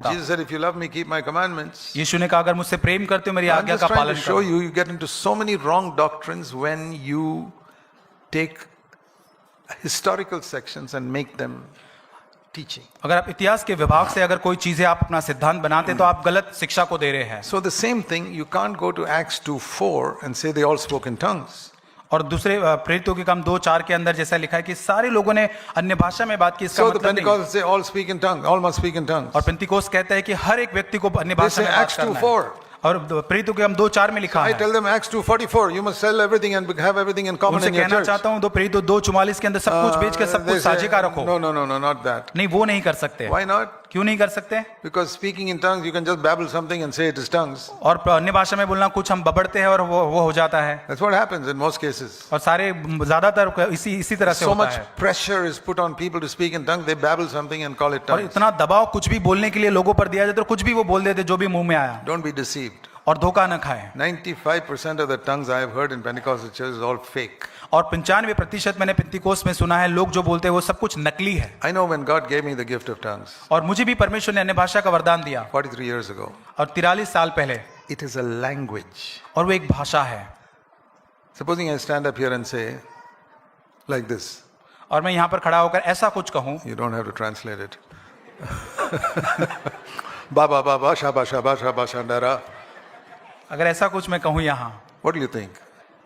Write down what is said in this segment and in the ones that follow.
होता। Jesus said, if you love me, keep my commandments. यीशु ने कहा अगर मुझसे प्रेम करते हो मेरी I'm आज्ञा just का trying to पालन show करो। you, you get into so many wrong doctrines when you take historical sections and make them teaching. अगर आप इतिहास के विभाग से अगर कोई चीजें आप अपना सिद्धांत बनाते हैं तो आप गलत शिक्षा को दे रहे हैं। So the same thing, you can't go to Acts 2:4 and say they all spoke in tongues. और दूसरे प्रेरितों के काम 2:4 के अंदर जैसा लिखा है कि सारे लोगों ने अन्य भाषा में बात की, इसका So the मतलब नहीं। Pentecostals say all speak in tongues, all must speak in tongues. और पेंतिकोस्त कहता है कि हर एक व्यक्ति को अन्य They भाषा say में बात Acts करना है। 2:4. और प्रेरितों के काम 2:4 में लिखा I है। tell them Acts 2:44, you must sell everything and have everything in common उनसे in your कहना church. चाहता हूँ प्रेरितों 2:44 के अंदर सब कुछ बेच के सब They कुछ say, साझी का रखो। no, not that. नहीं, वो नहीं कर सकते। Why not? क्यों नहीं कर सकते? Because speaking in tongues, you can just babble something and say it is tongues. और अन्य भाषा में बोलना कुछ हम बबड़ते हैं और वो हो जाता है। That's what happens in most cases. और सारे ज्यादातर इसी तरह से So होता much है। pressure is put on people to speak in tongues, they babble something and call it और tongues. इतना दबाव कुछ भी बोलने के लिए लोगों पर दिया जाता है, कुछ भी वो बोल देते जो भी मुंह में आया। Don't be deceived. और धोखा न खाए। 95% of the tongues I have heard in Pentecostal churches is all fake. और 95% मैंने पेंतिकोस्त में सुना है लोग जो बोलते हैं वो सब कुछ नकली है। I know when God gave me the gift of tongues और मुझे भी परमेश्वर ने अन्य भाषा का वरदान दिया 43 years ago. और 43 साल पहले, It is a language. और वो एक भाषा है। Supposing I stand up here and say like this, और मैं यहाँ पर खड़ा होकर ऐसा कुछ कहूँ, you don't have to translate it. Baba baba shaba shaba shaba shandara. अगर ऐसा कुछ मैं कहूँ यहाँ, What do you think?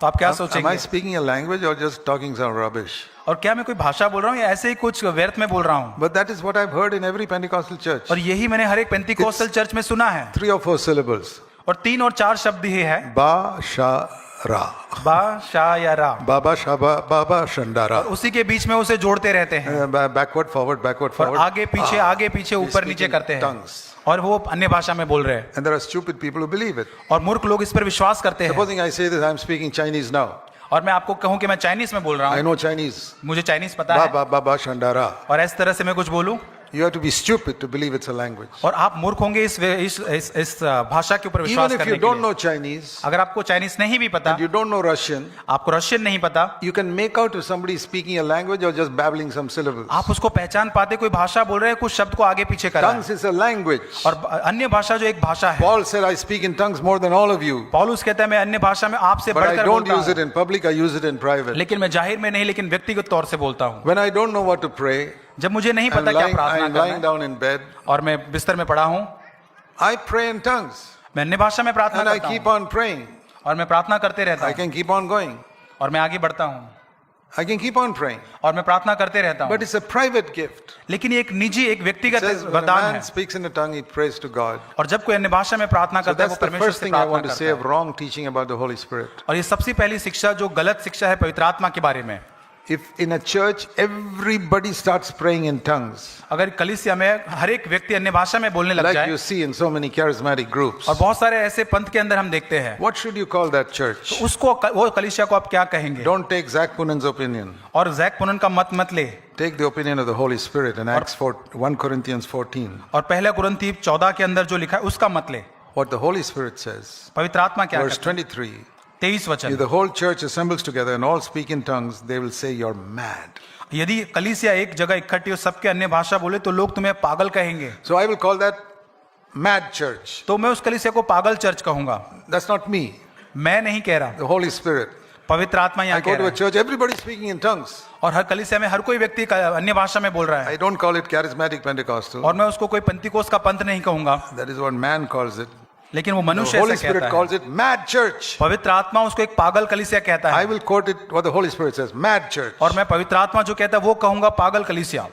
तो आप क्या Am I सोचेंगे? speaking a language or just talking some rubbish? और क्या मैं कोई भाषा बोल रहा हूँ या ऐसे ही कुछ व्यर्थ में बोल रहा हूँ? But that is what I've heard in every Pentecostal church. और यही मैंने हर एक पेंतिकोस्टल चर्च में सुना है। 3 or 4 syllables. और 3 और 4 शब्द ही है, Ba sha ra. बा शा या रा, Baba shaba baba shandara. उसी के बीच में उसे जोड़ते रहते हैं Backward forward backward और forward. आगे पीछे ऊपर नीचे करते हैं tongues. और वो अन्य भाषा में बोल रहे हैं। And there are stupid people who believe it. और मूर्ख लोग इस पर विश्वास करते हैं। Supposing I say this, I'm speaking Chinese now. और मैं आपको कहूँ कि मैं चाइनीज में बोल रहा I हूँ, know Chinese. मुझे चाइनीज पता है, Baba baba shandara. और इस तरह से मैं कुछ बोलूं, You have to be stupid to believe it's a language. और आप मूर्ख होंगे इस भाषा के ऊपर Even विश्वास if करने you के don't लिए। know Chinese अगर आपको चाइनीज नहीं भी पता, and you don't know Russian, आपको रशियन नहीं पता, you can make out if somebody is speaking a language or just babbling some syllables. आप उसको पहचान पाते कोई भाषा बोल रहे हैं, कुछ शब्द को आगे पीछे कर रहा Tongues है। is a language. और अन्य भाषा जो एक भाषा है, Paul said, I speak in tongues more than all of you. पौलुस कहता है मैं अन्य भाषा में आपसे But I बढ़कर don't बोलता use it हूँ, in public, I use it in private. लेकिन मैं जाहिर में नहीं लेकिन व्यक्तिगत तौर से बोलता हूँ। When I don't know what to pray, जब मुझे नहीं पता क्या प्रार्थना I'm करना lying है down in bed, और मैं बिस्तर में पड़ा हूँ, I pray in tongues. मैं अन्य भाषा में प्रार्थना And I करता keep हूँ on praying. और मैं प्रार्थना करते रहता I हूँ can keep on going. और मैं आगे बढ़ता हूँ I can keep on praying. और मैं प्रार्थना करते रहता हूँ। But it's a private gift. लेकिन ये एक निजी, एक It व्यक्तिगत says when a वरदान man है। speaks in a tongue, he prays to God. और जब कोई अन्य भाषा में प्रार्थना So करता है वो that's the परमेश्वर first से thing I प्रार्थना want to करता say है। of wrong teaching about the Holy Spirit. और ये सबसे पहली शिक्षा जो गलत शिक्षा है पवित्र आत्मा के बारे में। If in a church everybody starts praying in tongues, अगर कलीसिया में हर एक व्यक्ति अन्य भाषा में बोलने लग like जाए, you see in so many charismatic groups, और बहुत सारे ऐसे पंथ के अंदर हम देखते हैं, what should you call that church? तो उसको वो कलीसिया को आप क्या कहेंगे? Don't take Zach Punan's opinion. और जैक पुनन का मत ले। Take the opinion of the Holy Spirit in Acts 1 Corinthians 14. और पहला कुरिन्थी 14 के अंदर जो लिखा है उसका मत ले। What the Holy Spirit says. पवित्र आत्मा क्या Verse कहता है? 23. 23 वचन, If the whole church assembles together and all speak in tongues, they will say you're mad. यदि कलीसिया एक जगह इकट्ठी हो सबके अन्य भाषा बोले तो लोग तुम्हें पागल कहेंगे। So I will call that mad church. तो मैं उस कलीसिया को पागल चर्च कहूंगा। That's not me, मैं नहीं कह रहा, the Holy Spirit. पवित्र आत्मा I यहाँ go कह to रहा a है। church, everybody speaking in tongues. और हर कलीसिया में हर कोई व्यक्ति अन्य भाषा में बोल रहा है। I don't call it charismatic Pentecostal. और मैं उसको कोई पेंतिकोस्त का पंथ नहीं कहूंगा, That is what man calls it. लेकिन वो The मनुष्य Holy ऐसा Spirit कहता है। calls it mad church. पवित्र आत्मा उसको एक पागल कलीसिया कहता I है। will quote it what the Holy Spirit says, mad church. और मैं पवित्र आत्मा जो कहता है वो कहूंगा पागल कलीसिया।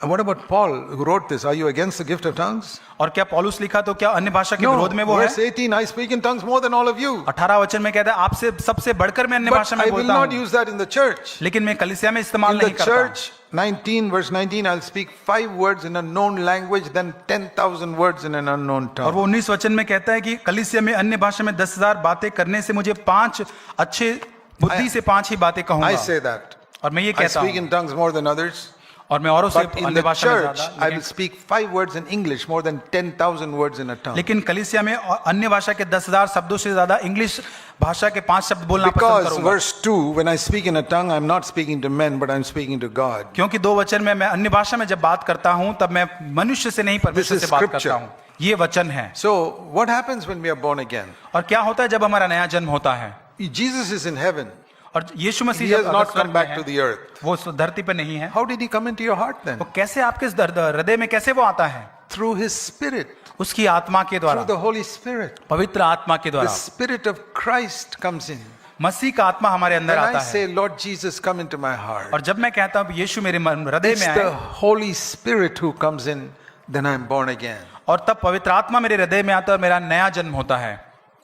And what about Paul who wrote this? Are you against the gift of tongues? और क्या पौलुस लिखा तो क्या अन्य भाषा के विरोध में वो है? Verse 18, I speak in tongues more than all of you. 18 वचन में कहता है आपसे सबसे बढ़कर मैं अन्य But भाषा में I will बोलता not हूँ, use that in the church. लेकिन मैं कलीसिया में इस्तेमाल In the नहीं करता। church, 19, verse 19, I'll speak 5 words in a known language, then 10,000 words in an unknown और tongue. वो 19 वचन में कहता है कि कलीसिया में अन्य भाषा में 10,000 बातें करने से मुझे 5 अच्छे बुद्धि से 5 ही बातें I कहूंगा। say that. और मैं ये I कहता speak हूँ, in tongues more than others. और मैं औरों से But in अन्य the भाषा में church, ज्यादा, I will speak 5 words in English more than 10,000 words in a tongue. लेकिन कलीसिया में अन्य भाषा के 10,000 शब्दों से ज्यादा इंग्लिश भाषा के 5 शब्द बोलना पसंद Because करूंगा। verse 2, when I speak in a tongue, I'm not speaking to men, but I'm speaking to God. क्योंकि 2 वचन में मैं अन्य भाषा में जब बात करता हूं तब मैं मनुष्य से नहीं This परमेश्वर is से बात करता scripture. हूं। ये वचन है। So, what happens when we are born again? और क्या होता है जब हमारा नया जन्म होता है? Jesus is in heaven. और यीशु He मसीह has जब not स्वर्ग come में back है, to the earth. वो धरती पे नहीं है, How did he come into your heart then? वो कैसे आपके इस हृदय में कैसे वो आता है? Through his spirit, उसकी आत्मा के through द्वारा, the Holy Spirit. पवित्र आत्मा के The द्वारा। spirit of Christ comes in. मसीह का आत्मा हमारे अंदर When आता I है। say, Lord Jesus, come into my heart, और जब मैं कहता हूँ यीशु मेरे हृदय it's में the आए, Holy Spirit who comes in, then I'm born again. और तब पवित्र आत्मा मेरे हृदय में आता है और मेरा नया जन्म होता है।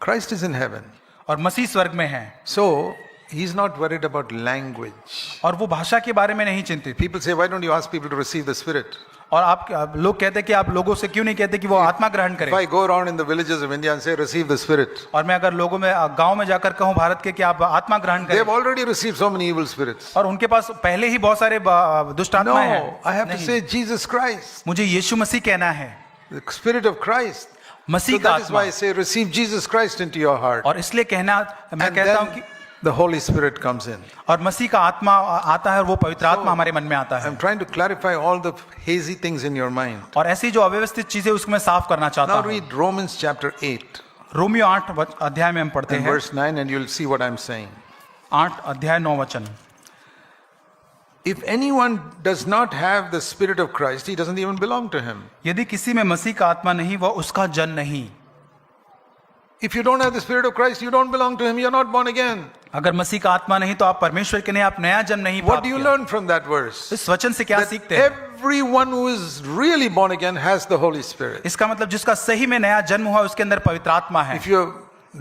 Christ is in heaven. और मसीह स्वर्ग में है, So, he's not worried about language. और वो भाषा के बारे में नहीं चिंतित। People say, why don't you ask people to receive the Spirit? और आप लोग कहते हैं कि आप लोगों से क्यों नहीं कहते कि वो आत्मा ग्रहण If करें? I go around in the villages of India and say, receive the Spirit, और मैं अगर लोगों में गांव में जाकर कहूं भारत के कि आप आत्मा ग्रहण they have करें, already received so many evil spirits. और उनके पास पहले ही बहुत सारे दुष्ट आत्माएं No, हैं, I have to नहीं, say Jesus Christ, मुझे यीशु मसीह कहना है, the Spirit of Christ. So मसीह का that is why आत्मा। I say, receive Jesus Christ into your heart. और इसलिए कहना मैं And कहता हूं कि then the Holy Spirit comes in. और मसीह का आत्मा आता है और वो पवित्र आत्मा हमारे मन में आता है। I'm trying to clarify all the hazy things in your mind. और ऐसी जो अव्यवस्थित चीजें उसको मैं साफ करना चाहता Now हूँ। read Romans chapter 8 रोमियो 8 अध्याय में हम पढ़ते and हैं, verse 9 and you'll see what I'm saying. 8 अध्याय 9 वचन। If anyone does not have the Spirit of Christ, he doesn't even belong to him. यदि किसी में मसीह का आत्मा नहीं, वह उसका जन नहीं। If you don't have the Spirit of Christ, you don't belong to him, you're not born again. अगर मसीह का आत्मा नहीं तो आप परमेश्वर के नहीं, आप नया जन्म नहीं What प्राप्त do you किया। learn from that verse? इस वचन से क्या That सीखते हैं? everyone who is really born again has the Holy Spirit. इसका मतलब जिसका सही में नया जन्म हुआ उसके अंदर पवित्र आत्मा है। If you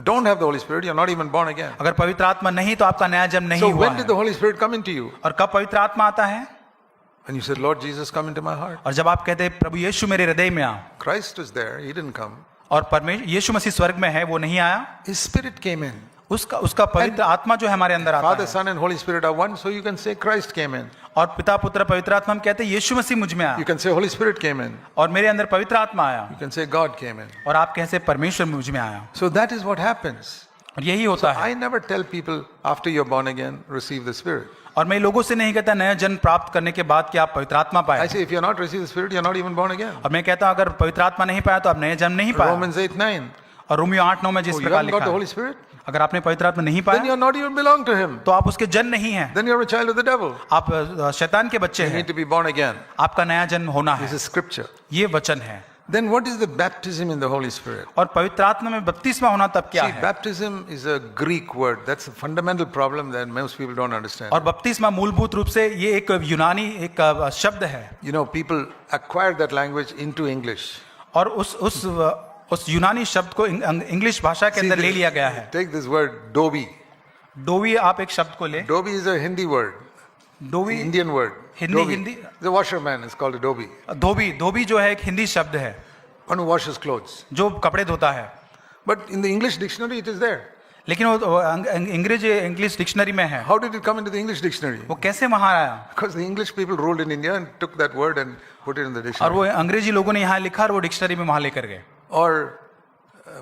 don't have the Holy Spirit, you're not even born again. अगर पवित्र आत्मा नहीं तो आपका नया जन्म नहीं So हुआ when है। did the Holy Spirit come into you? और कब पवित्र आत्मा आता है? And you said, Lord Jesus, come into my heart. और जब आप कहते हैं प्रभु यीशु मेरे हृदय में आ, Christ was there, he didn't come. और परमेश्वर यीशु मसीह स्वर्ग में है, वो नहीं आया, His Spirit came in. उसका पवित्र आत्मा जो है हमारे अंदर आता Father, है। Son, and Holy Spirit are one, so you can say Christ came in. और पिता पुत्र पवित्र आत्मा हम कहते हैं यीशु मसीह मुझ में आया, You can say Holy Spirit came in. और मेरे अंदर पवित्र आत्मा आया, You can say God came in. और आप कहते हैं परमेश्वर मुझ में आया। So that is what happens. और यही होता है। I never tell people after you're born again, receive the Spirit. और मैं लोगों से नहीं कहता नया जन्म प्राप्त करने के बाद कि आप पवित्र आत्मा I पाए, say if you're not received the Spirit, you're not even born again. और मैं कहता हूं अगर पवित्र आत्मा नहीं पाया तो आप नया जन्म नहीं पाया। Romans 8:9. और रोमियो 8:9 में जिस Oh, you प्रकार haven't got लिखा the है, Holy Spirit? अगर आपने पवित्र आत्मा नहीं Then पाया you're not even belong to Him. तो आप उसके जन नहीं हैं, Then you're a child of the devil. आप शैतान के बच्चे You हैं। need to be born again. आपका नया जन्म होना This है, is scripture. ये वचन है। Then what is the baptism in the Holy Spirit? और पवित्र आत्मा में बपतिस्मा होना तब क्या See, है? baptism is a Greek word. That's a fundamental problem that most people don't understand. और बपतिस्मा मूलभूत रूप से ये एक यूनानी एक शब्द है, You know, people acquire that language into English. और उस यूनानी शब्द को इंग्लिश भाषा के See, अंदर ले लिया गया है। take this word dobi. डोवी आप एक शब्द को ले, Dobi is a Hindi word, डोवी Indian word. Hindi- Dobi. The washerman is called a dobi. धोबी जो है एक हिंदी शब्द है One who washes clothes. जो कपड़े धोता है, But in the English dictionary, it is there. लेकिन वो इंग्लिश डिक्शनरी में है। How did it come into the English dictionary? वो कैसे वहां आया? Because the English people ruled in India and took that word and put it in the और dictionary. वो अंग्रेजी लोगों ने यहाँ लिखा और वो डिक्शनरी में वहां लेकर गए। Or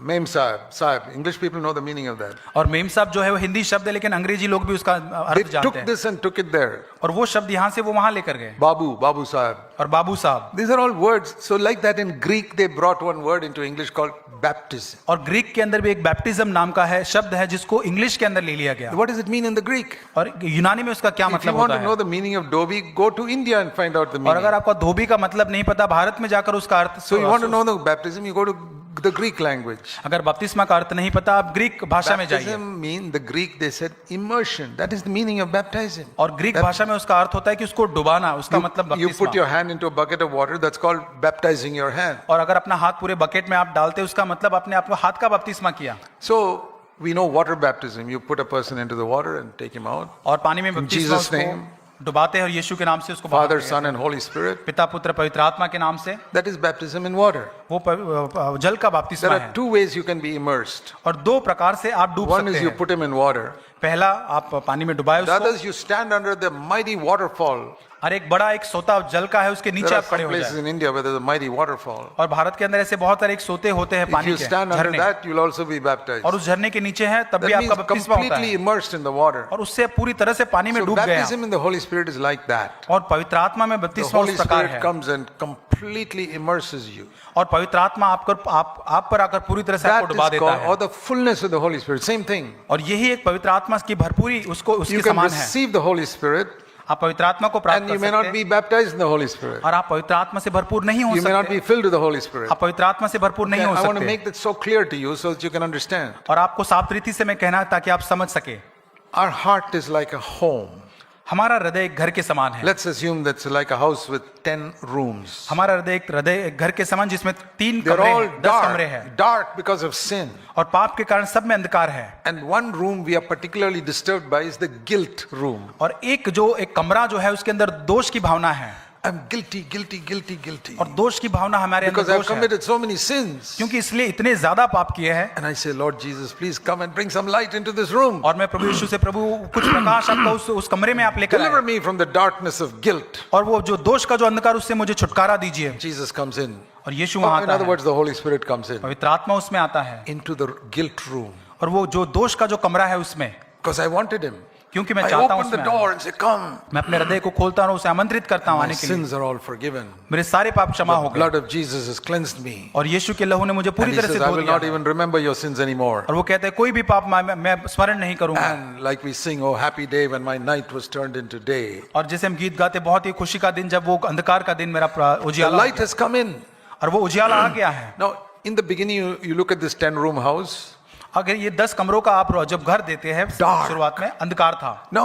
Mem Sahib. English people know the meaning of that. और मेम साहब जो है वो हिंदी शब्द है, लेकिन अंग्रेजी लोग भी उसका They अर्थ took जानते हैं, this and took it there. और वो शब्द यहाँ से वो वहां लेकर गए। Babu Sahib. और बाबू साहब, These are all words. So like that in Greek, they brought one word into English called baptism. और ग्रीक के अंदर भी एक बैप्टिज्म नाम का है शब्द है जिसको इंग्लिश के अंदर ले लिया गया। What does it mean in the Greek? और यूनानी में उसका क्या If you मतलब want होता to know है? the meaning of dobi, go to India and find out the और meaning. अगर आपको धोबी का मतलब नहीं पता, भारत में जाकर उसका अर्थ, So you want to know the baptism, you go to the Greek language. अगर बपतिस्मा का अर्थ नहीं पता, आप ग्रीक भाषा में जाइए। Baptism mean the Greek they said immersion. That is the meaning of baptism. और ग्रीक भाषा में उसका अर्थ होता है कि उसको डुबाना, उसका मतलब You put बपतिस्मा। your hand into a bucket of water. That's called baptizing your hand. और अगर अपना हाथ पूरे बकेट में आप डालते, उसका मतलब अपने आप को हाथ का बपतिस्मा किया। So we know water baptism. You put a person into the water and take him out. और पानी में बपतिस्मा Jesus' name. उसको डुबाते हैं और यीशु के नाम से उसको बाहर Father, ले Son, and Holy Spirit. पिता पुत्र पवित्र आत्मा के नाम से, That is baptism in water. वो जल का There बपतिस्मा are है। two ways you can be immersed. और दो प्रकार से आप डूब One सकते is you हैं। put him in water. पहला आप पानी में डुबाए The उसको, other is you stand under the mighty waterfall. और एक बड़ा एक सोता जल का है, उसके नीचे There are आप खड़े some हो places जाए। in India where there's a mighty waterfall. और भारत के अंदर ऐसे बहुत सारे एक सोते होते हैं If पानी you के stand under झरने, that, you'll also be baptized. और उस झरने के नीचे है तब भी That means आपका बपतिस्मा होता completely है, immersed in the water. और उससे पूरी तरह से पानी में So डूब गया। baptism in the Holy Spirit is like that. और पवित्र आत्मा में The बपतिस्मा Holy उस प्रकार Spirit है, comes and completely completely immerses you. और पवित्र आत्मा आप पर आकर पूरी तरह से आपको That डुबा is देता called, है। or the fullness of the Holy Spirit. Same thing. और यही एक पवित्र आत्मा की भरपूरी उसके You can समान है। receive the Holy Spirit आप पवित्र आत्मा को प्राप्त and कर you may not सकते be हैं baptized in the Holy Spirit. और आप पवित्र आत्मा से भरपूर नहीं हो You may not सकते। be filled with the Holy Spirit. आप पवित्र आत्मा से भरपूर नहीं हो I want to सकते। make that so clear to you so that you can understand. और आपको साफ रीति से मैं कहना ताकि आप समझ सके। Our heart is like a home. हमारा हृदय एक घर के समान है। Let's assume that's like a house with 10 rooms. हमारा हृदय एक घर के समान जिसमें 3 They're कमरे all हैं, 10 कमरे हैं dark because of sin. और पाप के कारण सब में अंधकार है। And one room we are particularly disturbed by is the guilt room. और एक कमरा जो है उसके अंदर दोष की भावना है। I'm guilty, guilty, guilty, guilty. और दोष की भावना हमारे अंदर Because I've दोष है committed so many sins. क्योंकि इसलिए इतने ज्यादा पाप किए हैं। And I say, Lord Jesus, please come and bring some light into this room. और मैं प्रभु यीशु से प्रभु कुछ प्रकाश आपका उस कमरे में आप लेकर Deliver आए me from the darkness of guilt. और वो जो दोष का जो अंधकार उससे मुझे छुटकारा दीजिए। Jesus comes in. और यीशु Oh, वहां in आता other है। words, the Holy Spirit comes in पवित्र आत्मा उसमें आता है into the guilt room. और वो जो दोष का जो कमरा है उसमें Because I wanted him. क्योंकि मैं I चाहता हूं open the उसमें door and say, come. मैं अपने हृदय को खोलता हूं उसे आमंत्रित करता हूं My आने के लिए। sins are all forgiven. मेरे सारे पाप क्षमा हो The गए blood of Jesus has cleansed me. और यीशु के लहू ने मुझे And पूरी he तरह says, से I धो will दिया not है। even remember your sins anymore. और वो कहते हैं कोई भी पाप मैं स्मरण नहीं करूंगा। And like we sing, oh happy day when my night was turned into day. और जैसे हम गीत गाते बहुत ही खुशी का दिन जब वो अंधकार का दिन मेरा The उजियाला light has come in. और वो उजियाला आ गया है। Now, in the beginning, you look at this 10-room house. अगर ये 10 कमरों का आप जब घर देते हैं Dark. शुरुआत में अंधकार था। Now,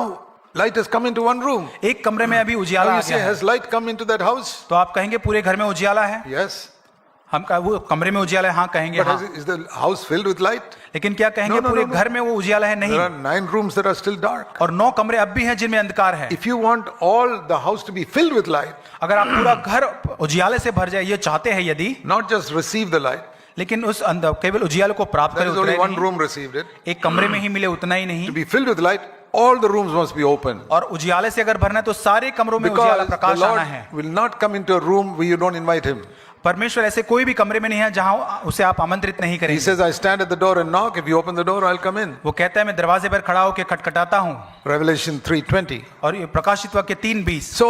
light has come into one room. एक कमरे में अभी उजियाला Now आ you say, गया है। has light come into that house? तो आप कहेंगे पूरे घर में उजियाला है? Yes. वो कमरे में उजियाला है? हाँ कहेंगे But हाँ। is the house filled with light? लेकिन क्या कहेंगे No, no, पूरे no, no. घर में वो उजियाला है? नहीं। There are 9 rooms that are still dark. और 9 कमरे अब भी हैं जिनमें अंधकार है। If you want all the house to be filled with light, अगर आप पूरा घर उजियाले से भर जाए ये चाहते हैं यदि, not just receive the light, लेकिन उस केवल उजियाले को प्राप्त there करें is उतना only ही one नहीं, room received it. एक कमरे में ही मिले उतना ही To नहीं, be filled with light, all the rooms must be open. और उजियाले से अगर भरना है तो सारे कमरों में उजियाला Because the प्रकाश आना Lord है। will not come into a room where you don't invite him. परमेश्वर ऐसे कोई भी कमरे में नहीं है जहां उसे आप आमंत्रित नहीं He करेंगे। says, I stand at the door and knock. If you open the door, I'll come in. वो कहता है मैं दरवाजे पर खड़ा होकर खटखटाता हूँ। Revelation 3:20. और ये प्रकाशित वाक्य 3:20। So,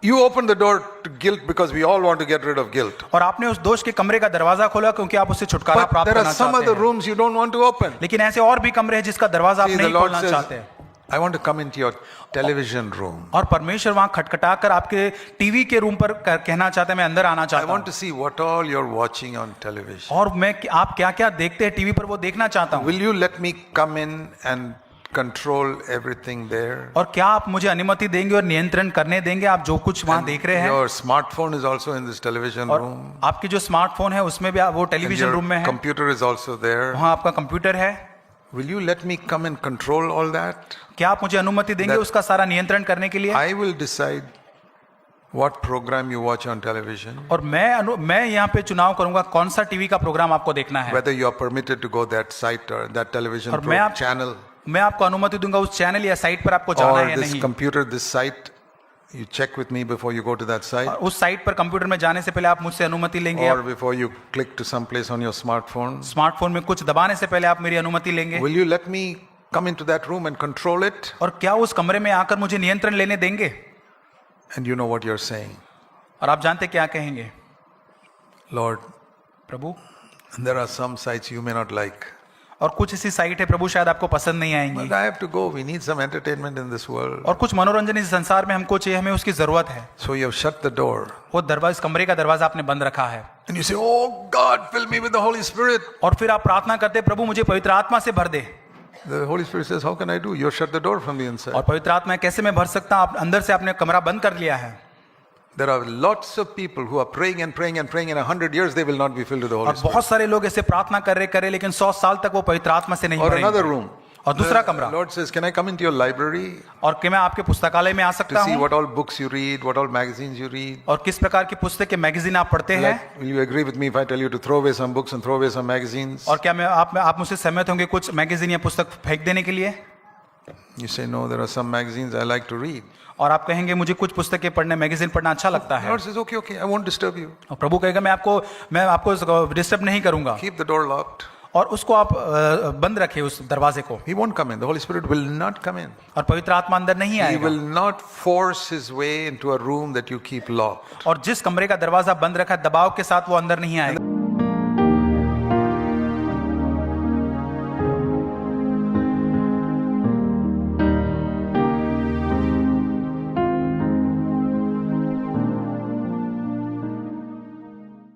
you open the door to guilt because we all want to get rid of guilt. और आपने उस दोष के कमरे का दरवाजा खोला क्योंकि आप उससे छुटकारा But प्राप्त there are करना some चाहते other हैं। rooms you don't want to open. लेकिन ऐसे और भी कमरे हैं जिसका दरवाजा आप See, the नहीं Lord खोलना says, चाहते। I want to come into your television room. और परमेश्वर वहां खटखटा कर आपके टीवी के रूम पर कहना चाहते हैं मैं अंदर आना I चाहता want हूं to see what all you're watching on television. और मैं आप क्या क्या देखते हैं टीवी पर वो देखना चाहता हूं। Will you let me come in and control everything there? और क्या आप मुझे अनुमति देंगे और नियंत्रण करने देंगे आप जो कुछ वहां देख रहे हैं। Your smartphone is also in this television और room. आपकी जो स्मार्टफोन है उसमें भी वो And टेलीविजन your रूम में है, computer is also there. वहां आपका कंप्यूटर है। Will you let me come and control all that? क्या आप मुझे अनुमति देंगे That- उसका सारा नियंत्रण करने के लिए। I will decide what program you watch on television, और मैं यहाँ पे चुनाव करूंगा कौन सा टीवी का प्रोग्राम आपको देखना है। whether you are permitted to go that site or that television और मैं आप- channel, मैं आपको अनुमति दूंगा उस चैनल या साइट पर आपको जाना or है या this नहीं। computer, this site. You check with me before you go to that site, और उस साइट पर कंप्यूटर में जाने से पहले आप मुझसे अनुमति लेंगे। or before you click to some place on your smartphone. Smartphone में कुछ दबाने से पहले आप मेरी अनुमति लेंगे। Will you let me come into that room and control it? और क्या उस कमरे में आकर मुझे नियंत्रण लेने देंगे। And you know what you're saying, और आप जानते क्या कहेंगे, Lord, Prabhu there are some sites you may not like, और कुछ ऐसी साइट है प्रभु शायद आपको पसंद नहीं आएंगी, but I have to go. We need some entertainment in this world. और कुछ मनोरंजन इस संसार में हमको चाहिए, हमें उसकी जरूरत है। So you have shut the door. वो दरवाजा, इस कमरे का दरवाजा आपने बंद रखा है। And you say, oh God, fill me with the Holy Spirit. और फिर आप प्रार्थना करते हैं, प्रभु मुझे पवित्र आत्मा से भर दे। The Holy Spirit says, how can I do? You have shut the door from the inside. और पवित्र आत्मा कैसे मैं भर सकता हूं, आप अंदर से आपने कमरा बंद कर लिया है। There are lots of people who are praying and praying and praying. In 100 years, they will not be filled with the Holy और Spirit. बहुत सारे लोग ऐसे प्रार्थना कर रहे लेकिन 100 साल तक वो पवित्र आत्मा से नहीं Or another भरेंगे। room. और दूसरा The कमरा, Lord says, can I come into your library और क्या मैं आपके पुस्तकालय में आ to सकता see हूँ, what all books you read, what all magazines you read? और किस प्रकार की पुस्तकें मैगजीन आप पढ़ते हैं। Like, will you agree with me if I tell you to throw away some books and throw away some magazines? और क्या आप मुझसे सहमत होंगे कुछ मैगजीन या पुस्तक फेंक देने के लिए। You say, no, there are some magazines I like to read. और आप कहेंगे मुझे कुछ पुस्तकें पढ़ने, मैगजीन पढ़ना अच्छा लगता The है। Lord says, okay, I won't disturb you. और प्रभु कहेगा मैं आपको डिस्टर्ब नहीं करूंगा। Keep the door locked. और उसको आप बंद रखे उस दरवाजे को, He won't come in. The Holy Spirit will not come in. और पवित्र आत्मा अंदर नहीं He आएगा। will not force his way into a room that you keep locked. और जिस कमरे का दरवाजा बंद रखा है, दबाव के साथ वो अंदर नहीं आएगा।